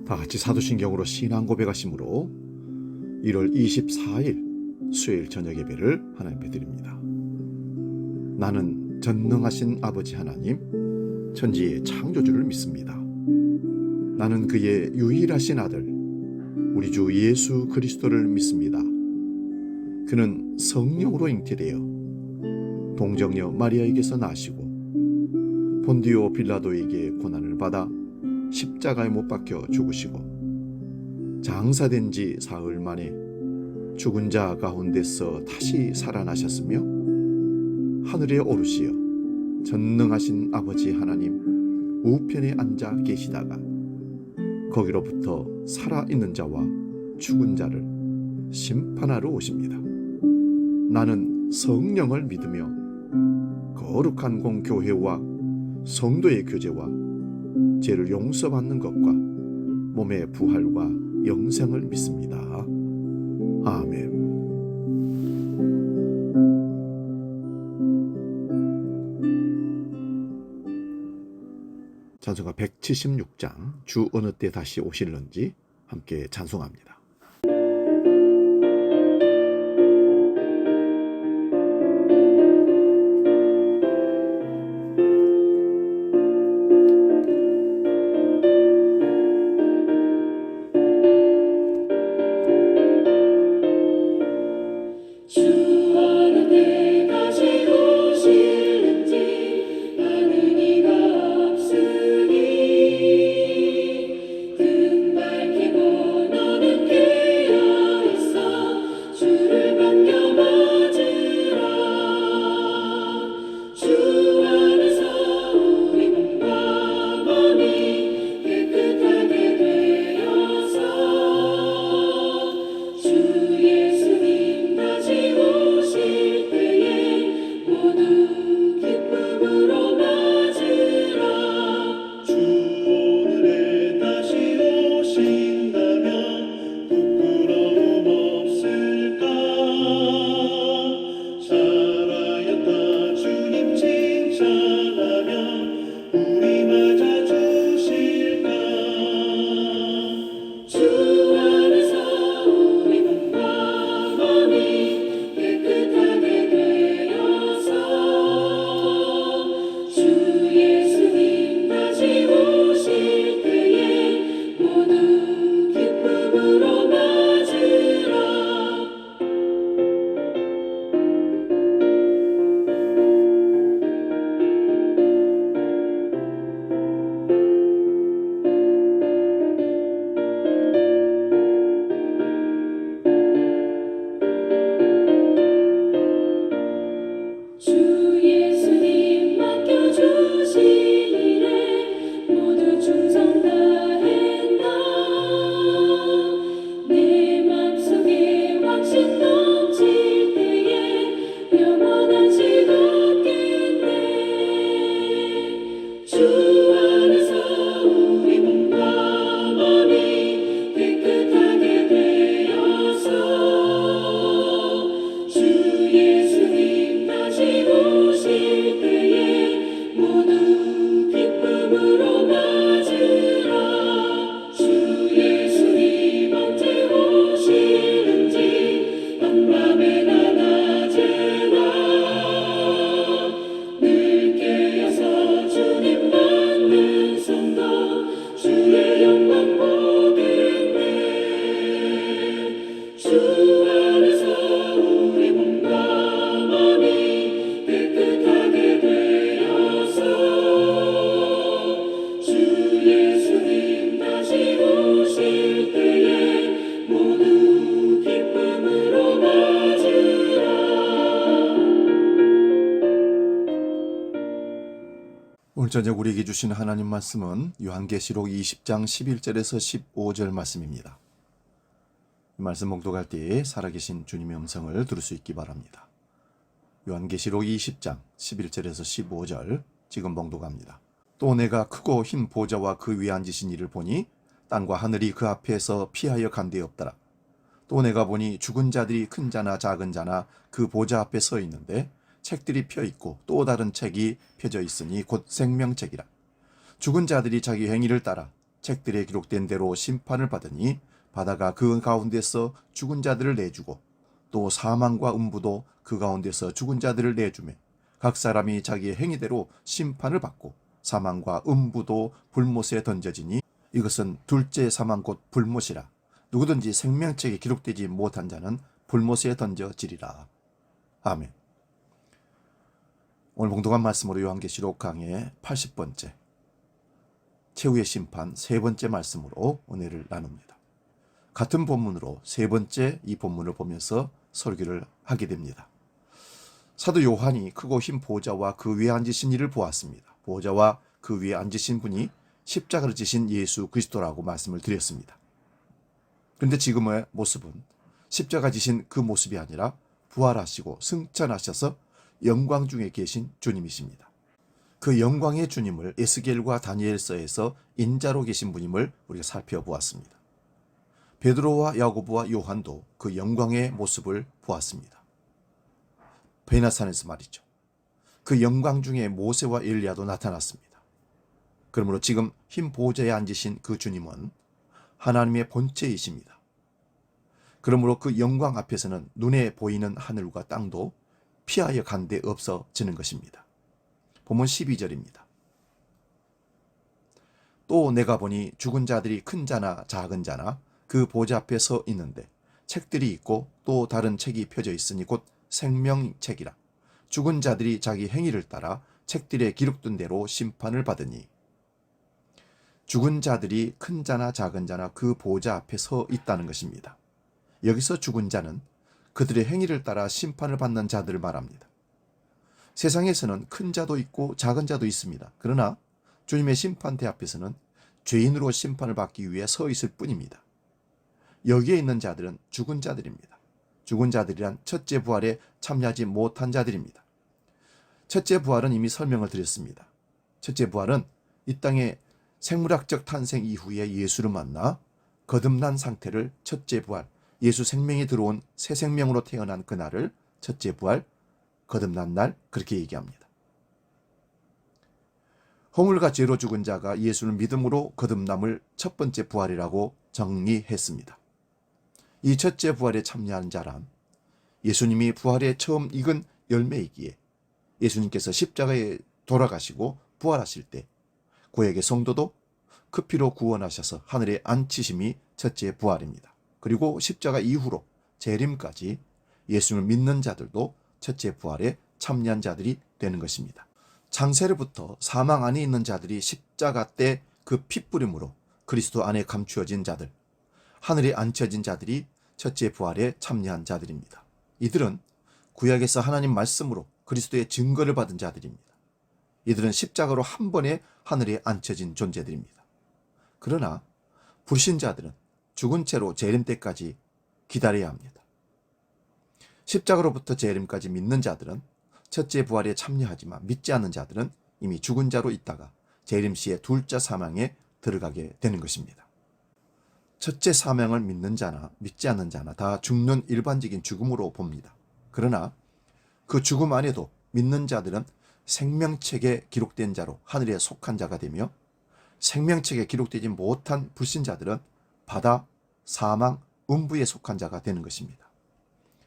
다 같이 사도신경으로 신앙 고백하심으로 1월 24일 수요일 저녁 예배를 하나님께 드립니다. 나는 전능하신 아버지 하나님, 천지의 창조주를 믿습니다. 나는 그의 유일하신 아들, 우리 주 예수 그리스도를 믿습니다. 그는 성령으로 잉태되어 동정녀 마리아에게서 나시고 본디오 빌라도에게 고난을 받아 십자가에 못 박혀 죽으시고 장사된 지 사흘 만에 죽은 자 가운데서 다시 살아나셨으며 하늘에 오르시어 전능하신 아버지 하나님 우편에 앉아 계시다가 거기로부터 살아있는 자와 죽은 자를 심판하러 오십니다. 나는 성령을 믿으며 거룩한 공교회와 성도의 교제와 죄를 용서받는 것과 몸의 부활과 영생을 믿습니다. 아멘. 찬송가 176장 주 어느 때 다시 오실는지 함께 찬송합니다. 등 밝히고 너는 오늘 저녁 우리에게 주신 하나님 말씀은 요한계시록 20장 11절에서 15절 말씀입니다. 이 말씀 봉독할 때에 살아계신 주님의 음성을 들을 수 있기 바랍니다. 요한계시록 20장 11절에서 15절 지금 봉독합니다. 또 내가 크고 흰 보좌와 그 위에 앉으신 이를 보니 땅과 하늘이 그 앞에서 피하여 간 데 없더라. 또 내가 보니 죽은 자들이 큰 자나 작은 자나 그 보좌 앞에 서 있는데 책들이 펴 있고 또 다른 책이 펴져 있으니 곧 생명책이라. 죽은 자들이 자기 행위를 따라 책들에 기록된 대로 심판을 받으니 바다가 그 가운데서 죽은 자들을 내주고 또 사망과 음부도 그 가운데서 죽은 자들을 내주매 각 사람이 자기의 행위대로 심판을 받고 사망과 음부도 불못에 던져지니 이것은 둘째 사망 곧 불못이라. 누구든지 생명책에 기록되지 못한 자는 불못에 던져지리라. 아멘. 오늘 봉독한 말씀으로 요한계시록 강의 80번째 최후의 심판 세 번째 말씀으로 은혜를 나눕니다. 같은 본문으로 세 번째 이 본문을 보면서 설교를 하게 됩니다. 사도 요한이 크고 흰 보좌와 그 위에 앉으신 이를 보았습니다. 보좌와 그 위에 앉으신 분이 십자가를 지신 예수 그리스도라고 말씀을 드렸습니다. 그런데 지금의 모습은 십자가 지신 그 모습이 아니라 부활하시고 승천하셔서 영광 중에 계신 주님이십니다. 그 영광의 주님을 에스겔과 다니엘서에서 인자로 계신 분임을 우리가 살펴보았습니다. 베드로와 야고보와 요한도 그 영광의 모습을 보았습니다. 베나산에서 말이죠. 그 영광 중에 모세와 엘리야도 나타났습니다. 그러므로 지금 흰 보좌에 앉으신 그 주님은 하나님의 본체이십니다. 그러므로 그 영광 앞에서는 눈에 보이는 하늘과 땅도 피하여 간 데 없어지는 것입니다. 본문 12절입니다. 또 내가 보니 죽은 자들이 큰 자나 작은 자나 그 보좌 앞에 서 있는데 책들이 있고 또 다른 책이 펴져 있으니 곧 생명책이라. 죽은 자들이 자기 행위를 따라 책들에 기록된 대로 심판을 받으니. 죽은 자들이 큰 자나 작은 자나 그 보좌 앞에 서 있다는 것입니다. 여기서 죽은 자는 그들의 행위를 따라 심판을 받는 자들을 말합니다. 세상에서는 큰 자도 있고 작은 자도 있습니다. 그러나 주님의 심판대 앞에서는 죄인으로 심판을 받기 위해 서 있을 뿐입니다. 여기에 있는 자들은 죽은 자들입니다. 죽은 자들이란 첫째 부활에 참여하지 못한 자들입니다. 첫째 부활은 이미 설명을 드렸습니다. 첫째 부활은 이 땅의 생물학적 탄생 이후에 예수를 만나 거듭난 상태를 첫째 부활, 예수 생명이 들어온 새 생명으로 태어난 그날을 첫째 부활, 거듭난 날 그렇게 얘기합니다. 허물과 죄로 죽은 자가 예수를 믿음으로 거듭남을 첫 번째 부활이라고 정리했습니다. 이 첫째 부활에 참여한 자란 예수님이 부활에 처음 익은 열매이기에 예수님께서 십자가에 돌아가시고 부활하실 때 구약의 성도도 그 피로 구원하셔서 하늘에 앉히심이 첫째 부활입니다. 그리고 십자가 이후로 재림까지 예수를 믿는 자들도 첫째 부활에 참여한 자들이 되는 것입니다. 창세로부터 사망 안에 있는 자들이 십자가 때 그 핏부림으로 그리스도 안에 감추어진 자들, 하늘에 앉혀진 자들이 첫째 부활에 참여한 자들입니다. 이들은 구약에서 하나님 말씀으로 그리스도의 증거를 받은 자들입니다. 이들은 십자가로 한 번에 하늘에 앉혀진 존재들입니다. 그러나 불신자들은 죽은 채로 재림 때까지 기다려야 합니다. 십자가로부터 재림까지 믿는 자들은 첫째 부활에 참여하지만 믿지 않는 자들은 이미 죽은 자로 있다가 재림 시에 둘째 사망에 들어가게 되는 것입니다. 첫째 사망을 믿는 자나 믿지 않는 자나 다 죽는 일반적인 죽음으로 봅니다. 그러나 그 죽음 안에도 믿는 자들은 생명책에 기록된 자로 하늘에 속한 자가 되며 생명책에 기록되지 못한 불신자들은 바다, 사망, 음부에 속한 자가 되는 것입니다.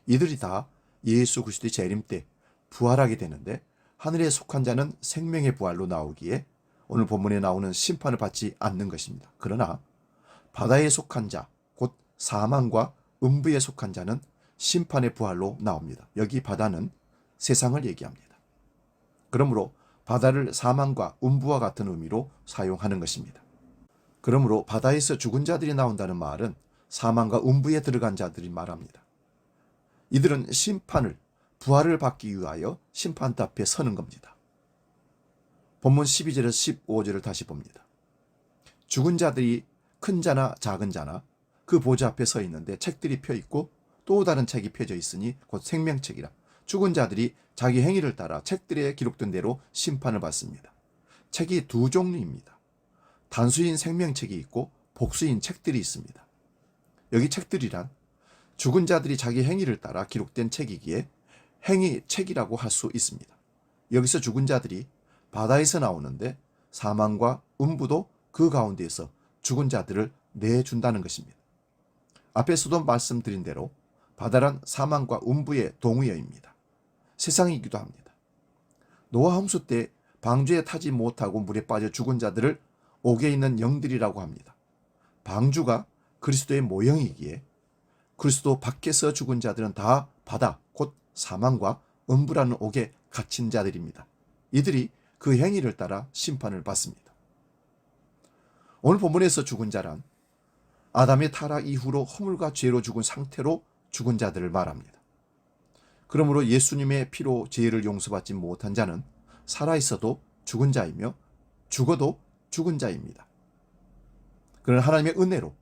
이들이 다 예수 그리스도의 재림 때 부활하게 되는데 하늘에 속한 자는 생명의 부활로 나오기에 오늘 본문에 나오는 심판을 받지 않는 것입니다. 그러나 바다에 속한 자, 곧 사망과 음부에 속한 자는 심판의 부활로 나옵니다. 여기 바다는 세상을 얘기합니다. 그러므로 바다를 사망과 음부와 같은 의미로 사용하는 것입니다. 그러므로 바다에서 죽은 자들이 나온다는 말은 사망과 음부에 들어간 자들이 말합니다. 이들은 심판을, 부활을 받기 위하여 심판대 앞에 서는 겁니다. 본문 12절에서 15절을 다시 봅니다. 죽은 자들이 큰 자나 작은 자나 그 보좌 앞에 서 있는데 책들이 펴 있고 또 다른 책이 펴져 있으니 곧 생명책이라. 죽은 자들이 자기 행위를 따라 책들에 기록된 대로 심판을 받습니다. 책이 두 종류입니다. 단수인 생명책이 있고 복수인 책들이 있습니다. 여기 책들이란 죽은 자들이 자기 행위를 따라 기록된 책이기에 행위책이라고 할 수 있습니다. 여기서 죽은 자들이 바다에서 나오는데 사망과 음부도 그 가운데에서 죽은 자들을 내준다는 것입니다. 앞에서도 말씀드린 대로 바다란 사망과 음부의 동의어입니다. 세상이기도 합니다. 노아 홍수 때 방주에 타지 못하고 물에 빠져 죽은 자들을 옥에 있는 영들이라고 합니다. 방주가 그리스도의 모형이기에 그리스도 밖에서 죽은 자들은 다 바다, 곧 사망과 음부라는 옥에 갇힌 자들입니다. 이들이 그 행위를 따라 심판을 받습니다. 오늘 본문에서 죽은 자란 아담의 타락 이후로 허물과 죄로 죽은 상태로 죽은 자들을 말합니다. 그러므로 예수님의 피로 죄를 용서받지 못한 자는 살아있어도 죽은 자이며 죽어도 죽은 자입니다. 그러나 하나님의 은혜로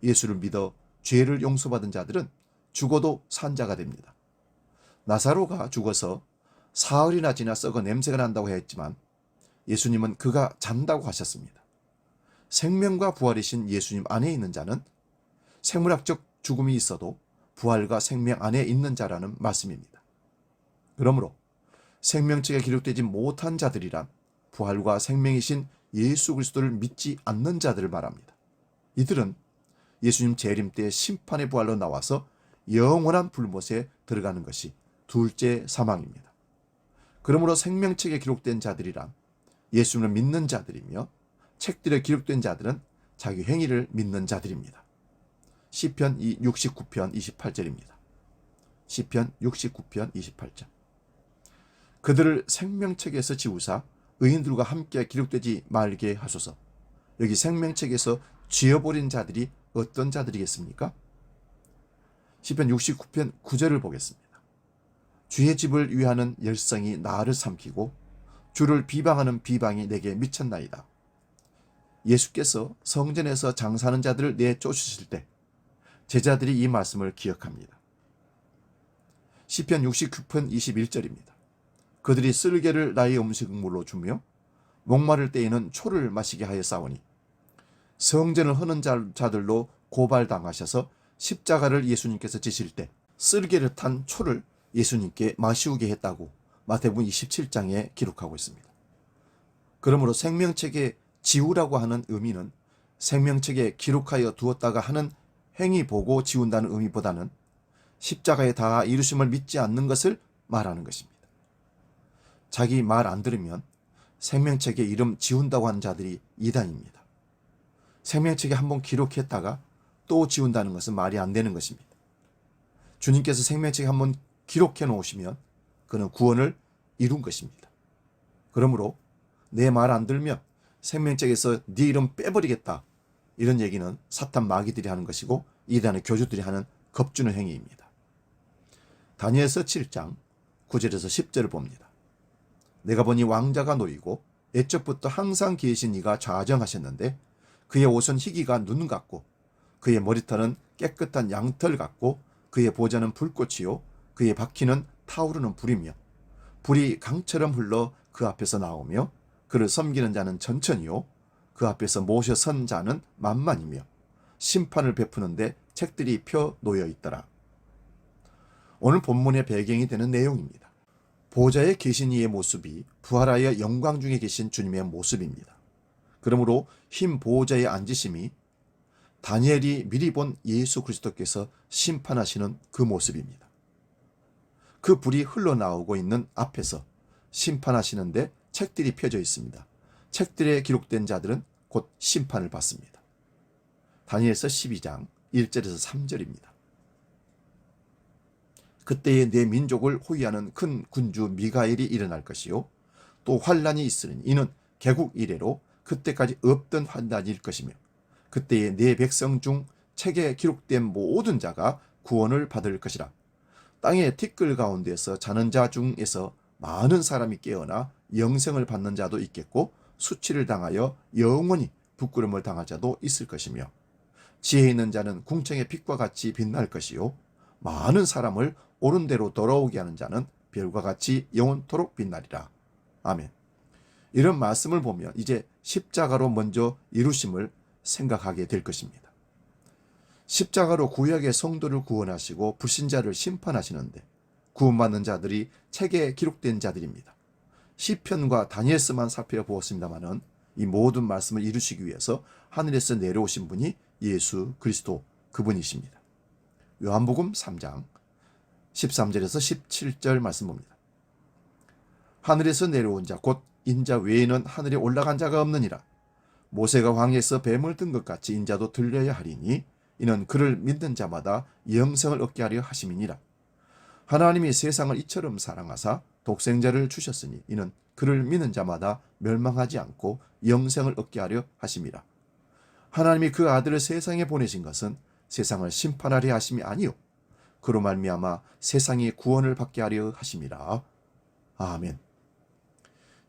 예수를 믿어 죄를 용서받은 자들은 죽어도 산 자가 됩니다. 나사로가 죽어서 사흘이나 지나 썩어 냄새가 난다고 했지만 예수님은 그가 잔다고 하셨습니다. 생명과 부활이신 예수님 안에 있는 자는 생물학적 죽음이 있어도 부활과 생명 안에 있는 자라는 말씀입니다. 그러므로 생명책에 기록되지 못한 자들이란 부활과 생명이신 예수 그리스도를 믿지 않는 자들을 말합니다. 이들은 예수님 재림 때 심판의 부활로 나와서 영원한 불못에 들어가는 것이 둘째 사망입니다. 그러므로 생명책에 기록된 자들이란 예수님을 믿는 자들이며 책들에 기록된 자들은 자기 행위를 믿는 자들입니다. 시편 69편 28절입니다. 시편 69편 28절. 그들을 생명책에서 지우사 의인들과 함께 기록되지 말게 하소서. 여기 생명책에서 지어버린 자들이 어떤 자들이겠습니까? 시편 69편 9절을 보겠습니다. 주의 집을 위하는 열성이 나를 삼키고 주를 비방하는 비방이 내게 미쳤나이다. 예수께서 성전에서 장사하는 자들을 내쫓으실 때 제자들이 이 말씀을 기억합니다. 시편 69편 21절입니다. 그들이 쓸개를 나의 음식물로 주며 목마를 때에는 초를 마시게 하였사오니 성전을 허는 자들로 고발당하셔서 십자가를 예수님께서 지실 때 쓸개를 탄 초를 예수님께 마시우게 했다고 마태복음 27장에 기록하고 있습니다. 그러므로 생명책에 지우라고 하는 의미는 생명책에 기록하여 두었다가 하는 행위 보고 지운다는 의미보다는 십자가에 다 이루심을 믿지 않는 것을 말하는 것입니다. 자기 말 안 들으면 생명책에 이름 지운다고 하는 자들이 이단입니다. 생명책에 한번 기록했다가 또 지운다는 것은 말이 안 되는 것입니다. 주님께서 생명책에 한번 기록해 놓으시면 그는 구원을 이룬 것입니다. 그러므로 내 말 안 들으면 생명책에서 네 이름 빼버리겠다. 이런 얘기는 사탄 마귀들이 하는 것이고 이단의 교주들이 하는 겁주는 행위입니다. 다니엘서 7장 9절에서 10절을 봅니다. 내가 보니 왕자가 놓이고 옛적부터 항상 계신 이가 좌정하셨는데 그의 옷은 희기가 눈 같고 그의 머리털은 깨끗한 양털 같고 그의 보좌는 불꽃이요 그의 바퀴는 타오르는 불이며 불이 강처럼 흘러 그 앞에서 나오며 그를 섬기는 자는 천천히요 그 앞에서 모셔 선 자는 만만이며 심판을 베푸는데 책들이 펴 놓여 있더라. 오늘 본문의 배경이 되는 내용입니다. 보좌에 계신 이의 모습이 부활하여 영광 중에 계신 주님의 모습입니다. 그러므로 흰 보좌에 앉으심이 다니엘이 미리 본 예수 그리스도께서 심판하시는 그 모습입니다. 그 불이 흘러나오고 있는 앞에서 심판하시는데 책들이 펴져 있습니다. 책들에 기록된 자들은 곧 심판을 받습니다. 다니엘서 12장 1절에서 3절입니다. 그때에 내 민족을 호위하는 큰 군주 미가엘이 일어날 것이요 또 환란이 있으니 이는 개국 이래로 그때까지 없던 환란일 것이며 그때에 내 백성 중 책에 기록된 모든 자가 구원을 받을 것이라. 땅의 티끌 가운데서 자는 자 중에서 많은 사람이 깨어나 영생을 받는 자도 있겠고 수치를 당하여 영원히 부끄러움을 당할 자도 있을 것이며 지혜 있는 자는 궁창의 빛과 같이 빛날 것이요 많은 사람을 옳은 대로 돌아오게 하는 자는 별과 같이 영원토록 빛나리라. 아멘. 이런 말씀을 보면 이제 십자가로 먼저 이루심을 생각하게 될 것입니다. 십자가로 구약의 성도를 구원하시고 불신자를 심판하시는데 구원받는 자들이 책에 기록된 자들입니다. 시편과 다니엘서만 살펴보았습니다마는 이 모든 말씀을 이루시기 위해서 하늘에서 내려오신 분이 예수 그리스도 그분이십니다. 요한복음 3장 13절에서 17절 말씀 봅니다. 하늘에서 내려온 자 곧 인자 외에는 하늘에 올라간 자가 없느니라. 모세가 광야에서 뱀을 든 것 같이 인자도 들려야 하리니 이는 그를 믿는 자마다 영생을 얻게 하려 하심이니라. 하나님이 세상을 이처럼 사랑하사 독생자를 주셨으니 이는 그를 믿는 자마다 멸망하지 않고 영생을 얻게 하려 하심이라. 하나님이 그 아들을 세상에 보내신 것은 세상을 심판하려 하심이 아니요 그로 말미암아 세상이 구원을 받게 하려 하심이라. 아멘.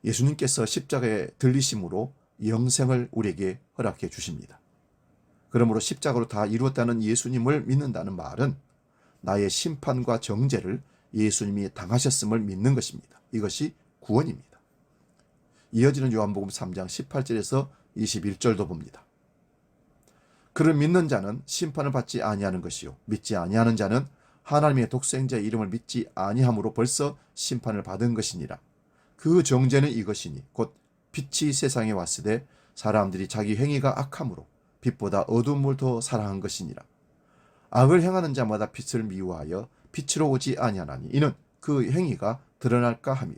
예수님께서 십자가에 들리심으로 영생을 우리에게 허락해 주십니다. 그러므로 십자가로 다 이루었다는 예수님을 믿는다는 말은 나의 심판과 정죄를 예수님이 당하셨음을 믿는 것입니다. 이것이 구원입니다. 이어지는 요한복음 3장 18절에서 21절도 봅니다. 그를 믿는 자는 심판을 받지 아니하는 것이요 믿지 아니하는 자는 하나님의 독생자의 이름을 믿지 아니함으로 벌써 심판을 받은 것이니라. 그 정죄는 이것이니 곧 빛이 세상에 왔으되 사람들이 자기 행위가 악함으로 빛보다 어두움을 더 사랑한 것이니라. 악을 행하는 자마다 빛을 미워하여 빛으로 오지 아니하나니 이는 그 행위가 드러날까 하며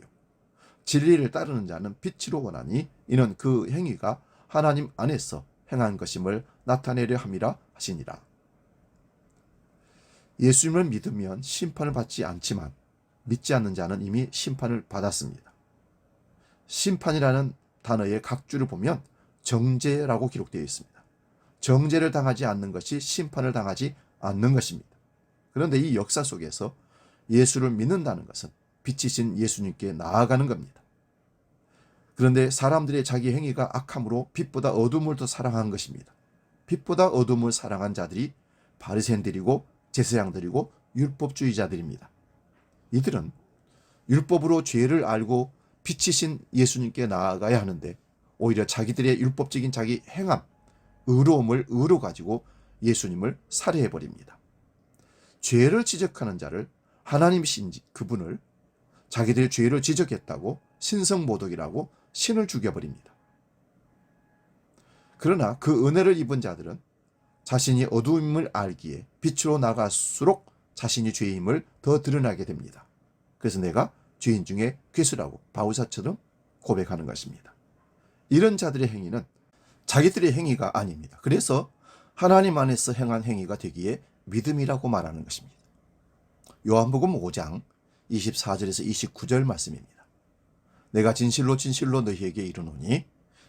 진리를 따르는 자는 빛으로 오나니 이는 그 행위가 하나님 안에서 행한 것임을 나타내려 함이라 하시니라. 예수님을 믿으면 심판을 받지 않지만 믿지 않는 자는 이미 심판을 받았습니다. 심판이라는 단어의 각주를 보면 정죄라고 기록되어 있습니다. 정죄를 당하지 않는 것이 심판을 당하지 않는 것입니다. 그런데 이 역사 속에서 예수를 믿는다는 것은 빛이신 예수님께 나아가는 겁니다. 그런데 사람들의 자기 행위가 악함으로 빛보다 어둠을 더 사랑한 것입니다. 빛보다 어둠을 사랑한 자들이 바리새인들이고 제사장들이고 율법주의자들입니다. 이들은 율법으로 죄를 알고 빛이신 예수님께 나아가야 하는데 오히려 자기들의 율법적인 자기 행함, 의로움을 의로 가지고 예수님을 살해해버립니다. 죄를 지적하는 자를 하나님이신 그분을 자기들의 죄를 지적했다고 신성모독이라고 신을 죽여버립니다. 그러나 그 은혜를 입은 자들은 자신이 어두움을 알기에 빛으로 나갈수록 자신이 죄임을 더 드러나게 됩니다. 그래서 내가 죄인 중에 괴수라고 바울사처럼 고백하는 것입니다. 이런 자들의 행위는 자기들의 행위가 아닙니다. 그래서 하나님 안에서 행한 행위가 되기에 믿음이라고 말하는 것입니다. 요한복음 5장 24절에서 29절 말씀입니다. 내가 진실로 진실로 너희에게 이르노니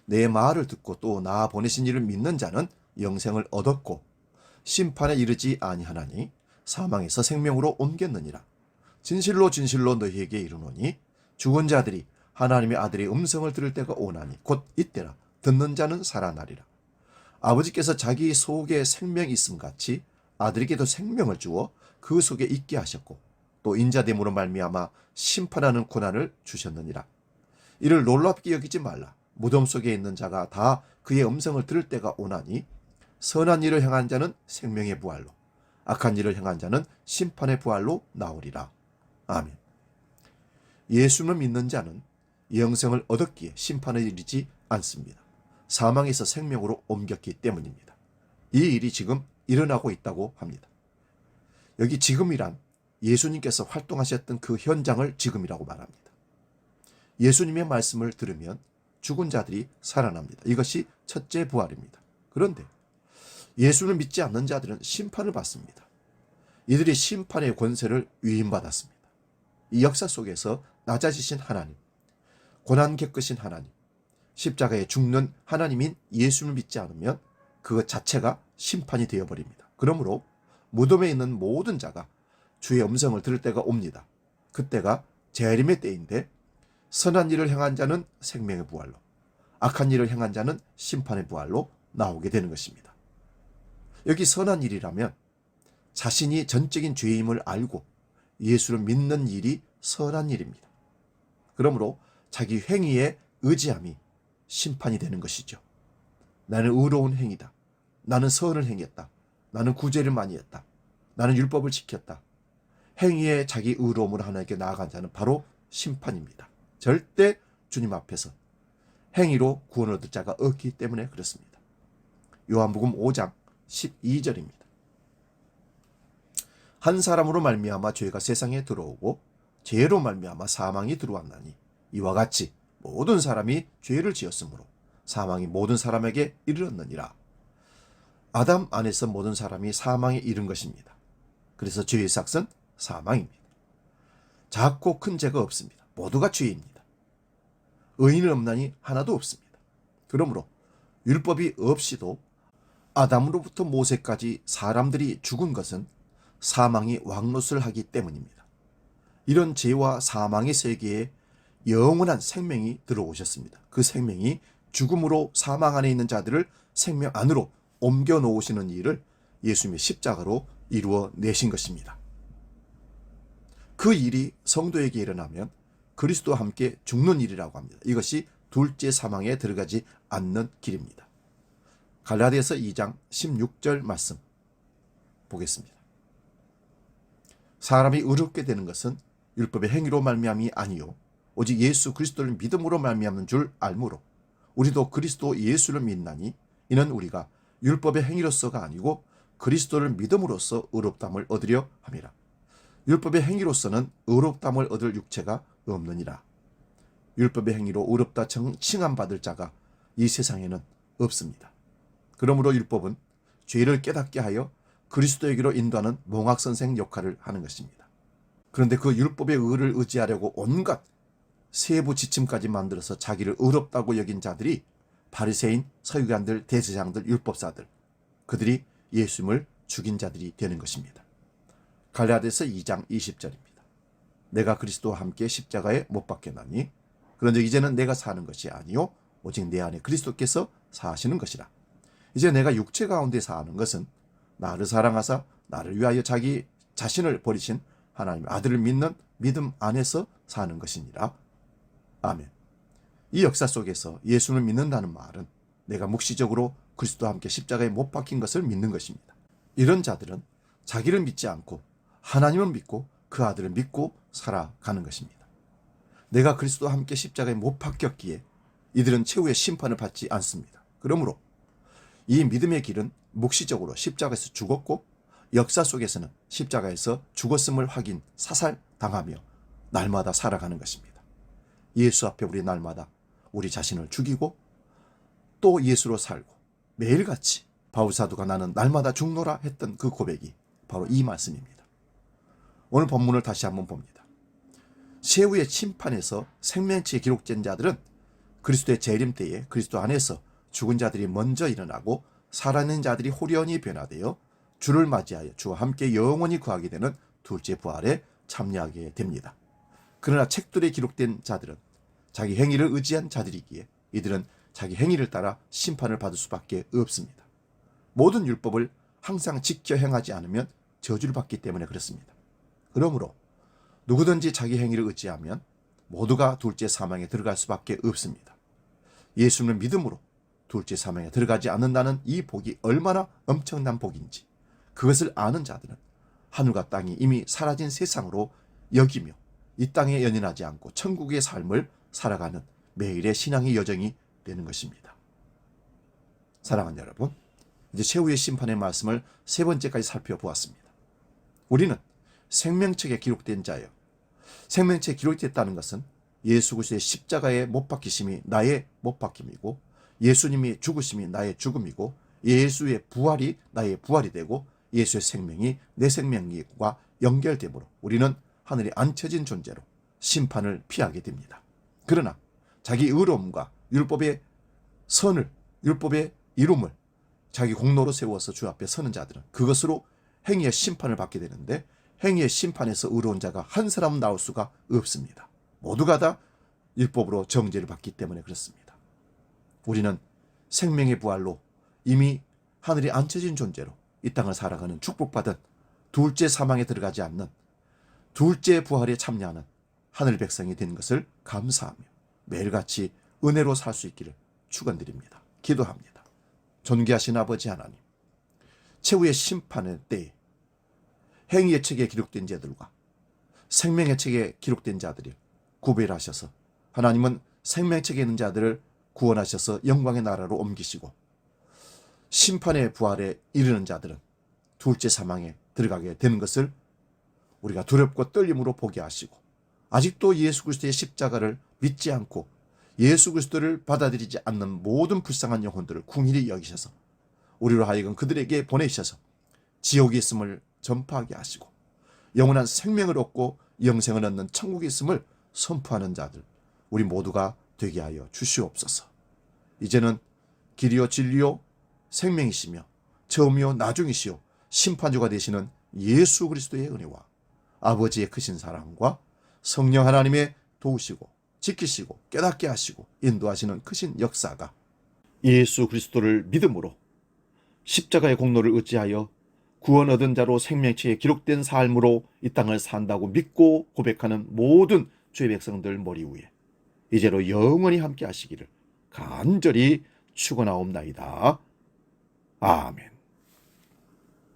내 말을 듣고 또 나 보내신 이를 믿는 자는 영생을 얻었고 심판에 이르지 아니하나니 사망에서 생명으로 옮겼느니라. 진실로 진실로 너희에게 이르노니 죽은 자들이 하나님의 아들의 음성을 들을 때가 오나니 곧 이때라. 듣는 자는 살아나리라. 아버지께서 자기 속에 생명이 있음 같이 아들에게도 생명을 주어 그 속에 있게 하셨고 또 인자됨으로 말미암아 심판하는 고난을 주셨느니라. 이를 놀랍게 여기지 말라. 무덤 속에 있는 자가 다 그의 음성을 들을 때가 오나니 선한 일을 행한 자는 생명의 부활로 악한 일을 행한 자는 심판의 부활로 나오리라. 아멘. 예수를 믿는 자는 영생을 얻었기에 심판에 이르지 않습니다. 사망에서 생명으로 옮겼기 때문입니다. 이 일이 지금 일어나고 있다고 합니다. 여기 지금이란 예수님께서 활동하셨던 그 현장을 지금이라고 말합니다. 예수님의 말씀을 들으면 죽은 자들이 살아납니다. 이것이 첫째 부활입니다. 그런데 예수를 믿지 않는 자들은 심판을 받습니다. 이들이 심판의 권세를 위임받았습니다. 이 역사 속에서 낮아지신 하나님, 고난 겪으신 하나님, 십자가에 죽는 하나님인 예수를 믿지 않으면 그것 자체가 심판이 되어버립니다. 그러므로 무덤에 있는 모든 자가 주의 음성을 들을 때가 옵니다. 그때가 재림의 때인데 선한 일을 행한 자는 생명의 부활로, 악한 일을 행한 자는 심판의 부활로 나오게 되는 것입니다. 여기 선한 일이라면 자신이 전적인 죄임을 알고 예수를 믿는 일이 선한 일입니다. 그러므로 자기 행위에 의지함이 심판이 되는 것이죠. 나는 의로운 행위다. 나는 선을 행했다. 나는 구제를 많이 했다. 나는 율법을 지켰다. 행위에 자기 의로움을 하나님께 나아간 자는 바로 심판입니다. 절대 주님 앞에서 행위로 구원을 얻을 자가 없기 때문에 그렇습니다. 요한복음 5장 12절입니다. 한 사람으로 말미암아 죄가 세상에 들어오고 죄로 말미암아 사망이 들어왔나니 이와 같이 모든 사람이 죄를 지었으므로 사망이 모든 사람에게 이르렀느니라. 아담 안에서 모든 사람이 사망에 이른 것입니다. 그래서 죄의 삭은 사망입니다. 작고 큰 죄가 없습니다. 모두가 죄입니다. 의인은 없나니 하나도 없습니다. 그러므로 율법이 없이도 아담으로부터 모세까지 사람들이 죽은 것은 사망이 왕노릇을 하기 때문입니다. 이런 죄와 사망의 세계에 영원한 생명이 들어오셨습니다. 그 생명이 죽음으로 사망 안에 있는 자들을 생명 안으로 옮겨 놓으시는 일을 예수님의 십자가로 이루어 내신 것입니다. 그 일이 성도에게 일어나면 그리스도와 함께 죽는 일이라고 합니다. 이것이 둘째 사망에 들어가지 않는 길입니다. 갈라디아서 2장 16절 말씀 보겠습니다. 사람이 의롭게 되는 것은 율법의 행위로 말미암이 아니요 오직 예수 그리스도를 믿음으로 말미암는 줄 알므로 우리도 그리스도 예수를 믿나니 이는 우리가 율법의 행위로서가 아니고 그리스도를 믿음으로써 의롭담을 얻으려 함이라. 율법의 행위로서는 의롭담을 얻을 육체가 없느니라. 율법의 행위로 의롭다 칭함받을 자가 이 세상에는 없습니다. 그러므로 율법은 죄를 깨닫게 하여 그리스도에게로 인도하는 몽학선생 역할을 하는 것입니다. 그런데 그 율법의 의를 의지하려고 온갖 세부 지침까지 만들어서 자기를 의롭다고 여긴 자들이 바리새인, 서기관들, 대제사장들, 율법사들, 그들이 예수님을 죽인 자들이 되는 것입니다. 갈라디아서 2장 20절입니다. 내가 그리스도와 함께 십자가에 못 박혔나니 그런즉 이제는 내가 사는 것이 아니요 오직 내 안에 그리스도께서 사시는 것이라. 이제 내가 육체 가운데 사는 것은 나를 사랑하사 나를 위하여 자기 자신을 버리신 하나님의 아들을 믿는 믿음 안에서 사는 것이니라. 아멘. 이 역사 속에서 예수를 믿는다는 말은 내가 묵시적으로 그리스도와 함께 십자가에 못 박힌 것을 믿는 것입니다. 이런 자들은 자기를 믿지 않고 하나님을 믿고 그 아들을 믿고 살아가는 것입니다. 내가 그리스도와 함께 십자가에 못 박혔기에 이들은 최후의 심판을 받지 않습니다. 그러므로 이 믿음의 길은 묵시적으로 십자가에서 죽었고 역사 속에서는 십자가에서 죽었음을 확인, 사살당하며 날마다 살아가는 것입니다. 예수 앞에 우리 날마다 우리 자신을 죽이고 또 예수로 살고 매일같이 바울사도가 나는 날마다 죽노라 했던 그 고백이 바로 이 말씀입니다. 오늘 본문을 다시 한번 봅니다. 최후의 심판에서 생명체에 기록된 자들은 그리스도의 재림 때에 그리스도 안에서 죽은 자들이 먼저 일어나고 살아있는 자들이 호련히 변화되어 주를 맞이하여 주와 함께 영원히 거하게 되는 둘째 부활에 참여하게 됩니다. 그러나 책들에 기록된 자들은 자기 행위를 의지한 자들이기에 이들은 자기 행위를 따라 심판을 받을 수밖에 없습니다. 모든 율법을 항상 지켜 행하지 않으면 저주를 받기 때문에 그렇습니다. 그러므로 누구든지 자기 행위를 의지하면 모두가 둘째 사망에 들어갈 수밖에 없습니다. 예수를 믿음으로 둘째 사망에 들어가지 않는다는 이 복이 얼마나 엄청난 복인지 그것을 아는 자들은 하늘과 땅이 이미 사라진 세상으로 여기며 이 땅에 연연하지 않고 천국의 삶을 살아가는 매일의 신앙의 여정이 되는 것입니다. 사랑하는 여러분, 이제 최후의 심판의 말씀을 세 번째까지 살펴보았습니다. 우리는 생명책에 기록된 자여, 생명책에 기록됐다는 것은 예수 그리스도의 십자가에 못 박히심이 나의 못 박힘이고 예수님이 죽으심이 나의 죽음이고 예수의 부활이 나의 부활이 되고 예수의 생명이 내 생명과 연결되므로 우리는 하늘에 앉혀진 존재로 심판을 피하게 됩니다. 그러나 자기 의로움과 율법의 선을, 율법의 이름을 자기 공로로 세워서 주 앞에 서는 자들은 그것으로 행위의 심판을 받게 되는데 행위의 심판에서 의로운 자가 한 사람은 나올 수가 없습니다. 모두가 다 율법으로 정죄를 받기 때문에 그렇습니다. 우리는 생명의 부활로 이미 하늘에 앉혀진 존재로 이 땅을 살아가는 축복받은 둘째 사망에 들어가지 않는 둘째 부활에 참여하는 하늘 백성이 된 것을 감사하며 매일같이 은혜로 살 수 있기를 축원드립니다. 기도합니다. 존귀하신 아버지 하나님, 최후의 심판의 때에 행위의 책에 기록된 자들과 생명의 책에 기록된 자들을 구별하셔서 하나님은 생명책에 있는 자들을 구원하셔서 영광의 나라로 옮기시고 심판의 부활에 이르는 자들은 둘째 사망에 들어가게 되는 것을 우리가 두렵고 떨림으로 보게 하시고 아직도 예수 그리스도의 십자가를 믿지 않고 예수 그리스도를 받아들이지 않는 모든 불쌍한 영혼들을 궁일히 여기셔서 우리로 하여금 그들에게 보내셔서 지옥이 있음을 전파하게 하시고 영원한 생명을 얻고 영생을 얻는 천국이 있음을 선포하는 자들 우리 모두가 되게 하여 주시옵소서. 이제는 길이요 진리요 생명이시며 처음이요 나중이시요 심판주가 되시는 예수 그리스도의 은혜와 아버지의 크신 사랑과 성령 하나님의 도우시고 지키시고 깨닫게 하시고 인도하시는 크신 역사가 예수 그리스도를 믿음으로 십자가의 공로를 의지하여 구원 얻은 자로 생명책에 기록된 삶으로 이 땅을 산다고 믿고 고백하는 모든 주의 백성들 머리 위에 이제로 영원히 함께 하시기를 간절히 축원하옵나이다. 아멘.